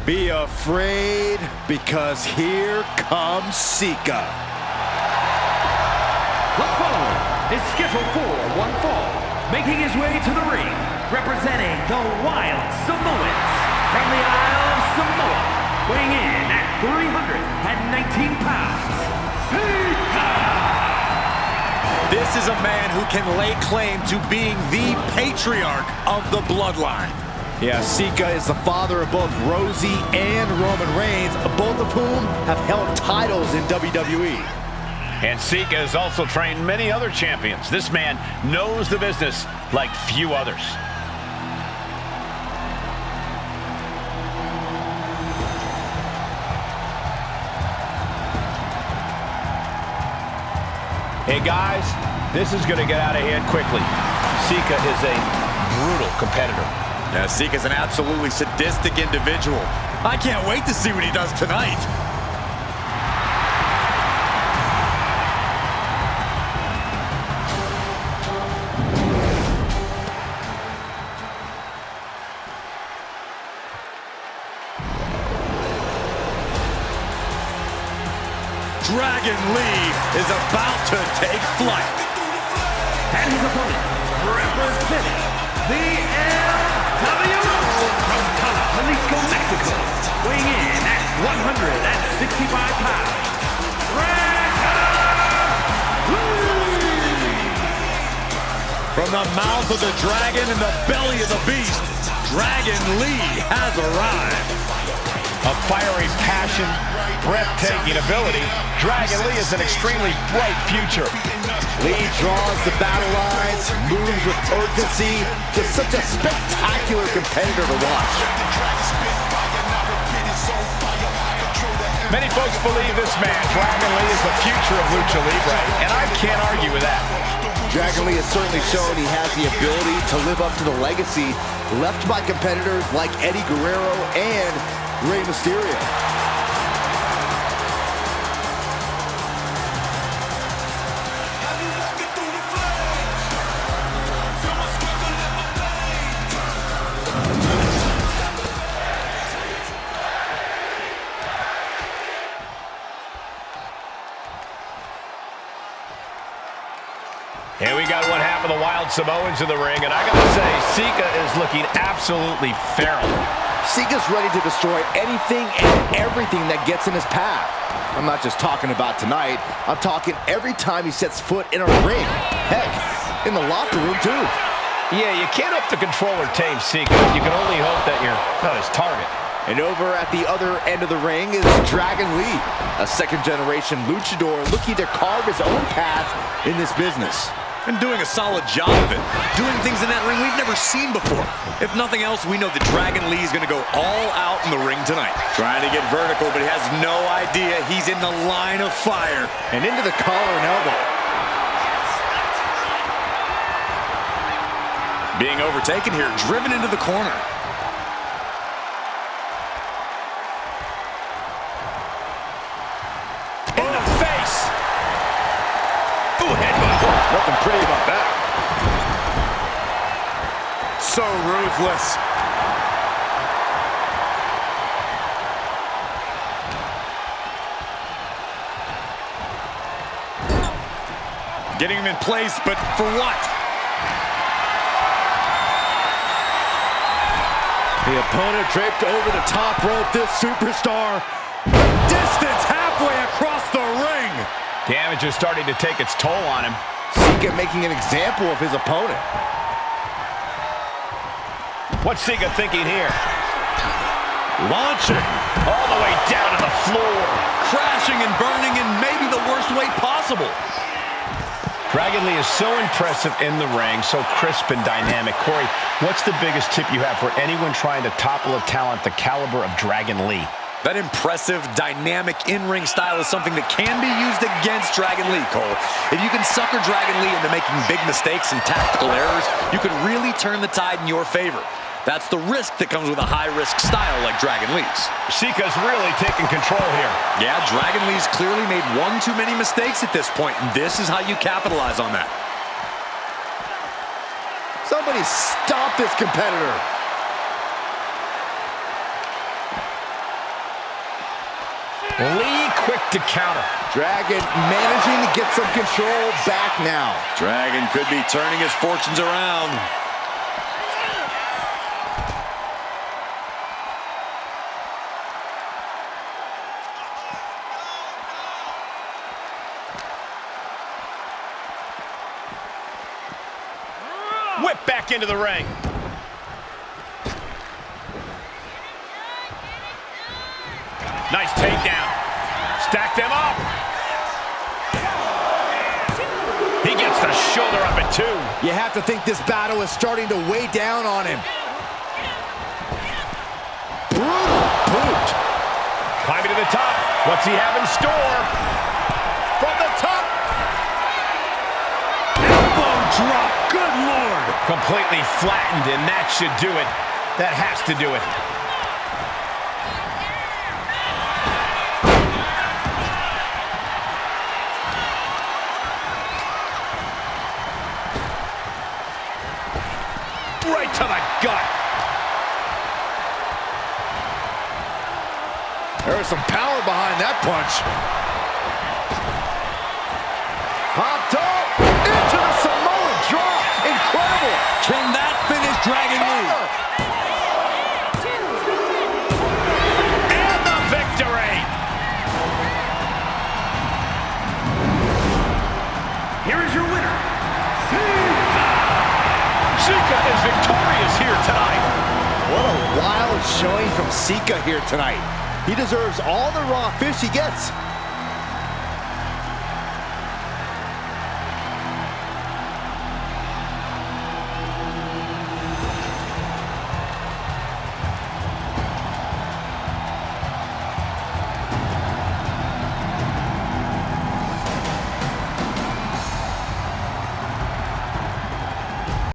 Be afraid, because here comes Sika. The following is scheduled for one fall, making his way to the ring, representing the Wild Samoans from the Isle of Samoa, weighing in at 319 pounds, Sika! This is a man who can lay claim to being the patriarch of the bloodline. Yeah, Sika is the father of both Rosie and Roman Reigns, both of whom have held titles in WWE. And Sika has also trained many other champions. This man knows the business like few others. Hey guys, this is going to get out of hand quickly. Sika is a brutal competitor. Yeah, Sika's an absolutely sadistic individual. I can't wait to see what he does tonight. Dragon Lee is about to take flight. And his opponent, representing the LWO from Jalisco, Mexico, weighing in at 165 pounds, Dragon Lee! From the mouth of the dragon and the belly of the beast, Dragon Lee has arrived. A fiery passion, breathtaking ability. Dragon Lee has an extremely bright future. Lee draws the battle lines, moves with urgency, just such a spectacular competitor to watch. Many folks believe this man, Dragon Lee, is the future of Lucha Libre, and I can't argue with that. Dragon Lee has certainly shown he has the ability to live up to the legacy left by competitors like Eddie Guerrero and Rey Mysterio. Here we got one half of the Wild Samoans in the ring, and I gotta say, Sika is looking absolutely feral. Sika's ready to destroy anything and everything that gets in his path. I'm not just talking about tonight, I'm talking every time he sets foot in a ring. Heck, in the locker room too. Yeah, you can't hope to control or tame Sika. You can only hope that you're not his target. And over at the other end of the ring is Dragon Lee, a second-generation luchador looking to carve his own path in this business. And doing a solid job of it. Doing things in that ring we've never seen before. If nothing else, we know that Dragon Lee is going to go all out in the ring tonight. Trying to get vertical, but he has no idea he's in the line of fire. And into the collar and elbow. Being overtaken here, driven into the corner. In the face! Ooh, headbutt. Nothing pretty about that. So ruthless. Getting him in place, but for what? The opponent draped over the top rope. This superstar, distance halfway across the ring. Damage is starting to take its toll on him. Sika making an example of his opponent. What's Sika thinking here? Launching. All the way down to the floor. Crashing and burning in maybe the worst way possible. Dragon Lee is so impressive in the ring, so crisp and dynamic. Corey, what's the biggest tip you have for anyone trying to topple a talent the caliber of Dragon Lee? That impressive, dynamic in-ring style is something that can be used against Dragon Lee, Cole. If you can sucker Dragon Lee into making big mistakes and tactical errors, you can really turn the tide in your favor. That's the risk that comes with a high-risk style like Dragon Lee's. Sika's really taking control here. Yeah, Dragon Lee's clearly made one too many mistakes at this point, and this is how you capitalize on that. Somebody stop this competitor. Lee quick to counter. Dragon managing to get some control back now. Dragon could be turning his fortunes around. Whip back into the ring. Nice takedown. Stack them up. He gets the shoulder up at 2. You have to think this battle is starting to weigh down on him. Brutal boot. Climbing to the top. What's he have in store? From the top. Elbow drop. Good Lord. Completely flattened, and that should do it. That has to do it. Right to the gut. There was some power behind that punch. Hopped up into the Samoan drop. Incredible. Can that finish Dragon Lee? And the victory. Here is your winner, Sika is victorious here tonight. What a wild showing from Sika here tonight. He deserves all the raw fish he gets.